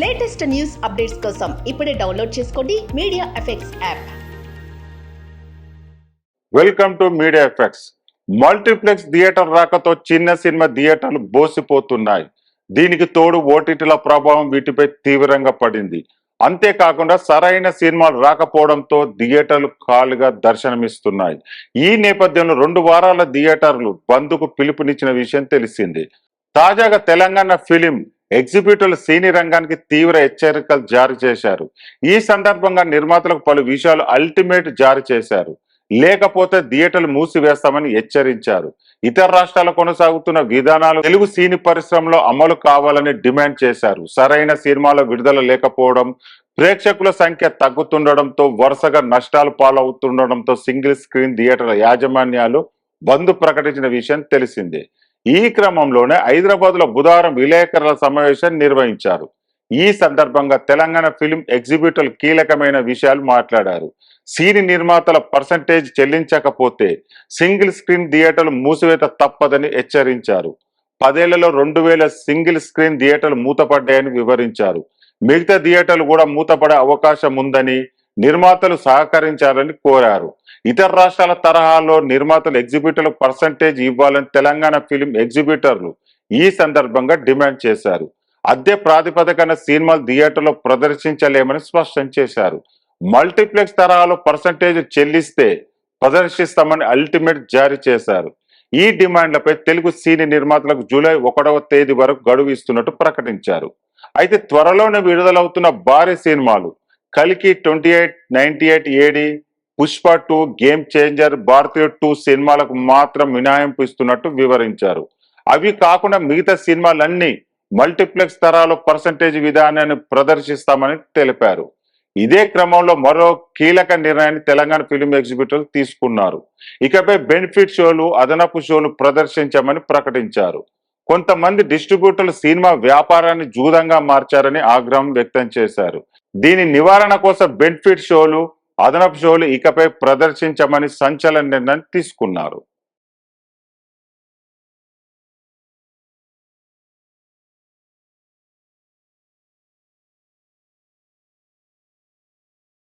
Latest news updates కోసం ఇప్పుడే download చేసుకోండి media effects app. Welcome to media effects. Multiplex theatre రాకతో చిన్న సినిమా థియేటర్లు బోసిపోతున్నాయి. దీనికి తోడు ఓటీటీల ప్రభావం వీటిపై తీవ్రంగా పడింది. అంతేకాకుండా సరైన సినిమాలు రాకపోవడంతో థియేటర్లు ఖాళీగా దర్శనమిస్తున్నాయి. ఈ నేపథ్యంలో 2 వారాల థియేటర్లు బంద్కు పిలుపునిచ్చిన విషయం తెలిసింది. తాజాగా తెలంగాణ ఫిలిం ఎగ్జిబిటర్లు సినీ రంగానికి తీవ్ర హెచ్చరికలు జారీ చేశారు. ఈ సందర్భంగా నిర్మాతలకు పలు విషయాలు అల్టిమేట్ జారీ చేశారు. లేకపోతే థియేటర్లు మూసివేస్తామని హెచ్చరించారు. ఇతర రాష్ట్రాల కొనసాగుతున్న విధానాలు తెలుగు సినీ పరిశ్రమలో అమలు కావాలని డిమాండ్ చేశారు. సరైన సినిమాల విడుదల లేకపోవడం, ప్రేక్షకుల సంఖ్య తగ్గుతుండడంతో వరుసగా నష్టాలు పాలవుతుండడంతో సింగిల్ స్క్రీన్ థియేటర్ల యాజమాన్యాలు బంద్ ప్రకటించిన విషయం తెలిసిందే. ఈ క్రమంలోనే హైదరాబాద్ లో బుధవారం విలేకరుల సమావేశం నిర్వహించారు. ఈ సందర్భంగా తెలంగాణ ఫిలిం ఎగ్జిబిటర్లు కీలకమైన విషయాలు మాట్లాడారు. సినీ నిర్మాతల పర్సంటేజ్ చెల్లించకపోతే సింగిల్ స్క్రీన్ థియేటర్లు మూసివేత తప్పదని హెచ్చరించారు. 10 ఏళ్లలో 2000 సింగిల్ స్క్రీన్ థియేటర్లు మూతపడ్డాయని వివరించారు. మిగతా థియేటర్లు కూడా మూతపడే అవకాశం ఉందని నిర్మాతలు సహకరించాలని కోరారు. ఇతర రాష్ట్రాల తరహాలో నిర్మాతలు ఎగ్జిబిటర్లకు పర్సంటేజ్ ఇవ్వాలని తెలంగాణ ఫిలిం ఎగ్జిబిటర్లు ఈ సందర్భంగా డిమాండ్ చేశారు. అద్దె ప్రాతిపదికన సినిమాలు థియేటర్లో ప్రదర్శించలేమని స్పష్టం చేశారు. మల్టీప్లెక్స్ తరహాలో పర్సంటేజ్ చెల్లిస్తే ప్రదర్శిస్తామని అల్టిమేట్ జారీ చేశారు. ఈ డిమాండ్లపై తెలుగు సినీ నిర్మాతలకు జూలై 1వ తేదీ వరకు గడువు ఇస్తున్నట్టు ప్రకటించారు. అయితే త్వరలోనే విడుదలవుతున్న భారీ సినిమాలు కల్కి 2898 ఏడి, పుష్ప 2, గేమ్ చేంజర్, భారతీయ 2 సినిమాలకు మాత్రం మినహాయింపు ఇస్తున్నట్టు వివరించారు. అవి కాకుండా మిగతా సినిమాలన్నీ మల్టీప్లెక్స్ తరాలో పర్సంటేజ్ విధానాన్ని ప్రదర్శిస్తామని తెలిపారు. ఇదే క్రమంలో మరో కీలక నిర్ణయాన్ని తెలంగాణ ఫిలిం ఎగ్జిబిటర్లు తీసుకున్నారు. ఇకపై బెనిఫిట్ షోలు, అదనపు షోలు ప్రదర్శించామని ప్రకటించారు. కొంతమంది డిస్ట్రిబ్యూటర్లు సినిమా వ్యాపారాన్ని జూదంగా మార్చారని ఆగ్రహం వ్యక్తం చేశారు. దీని నివారణ కోసం బెనిఫిట్ షోలు, అదనపు షోలు ఇకపై ప్రదర్శించమని సంచలన నిర్ణయం తీసుకున్నారు.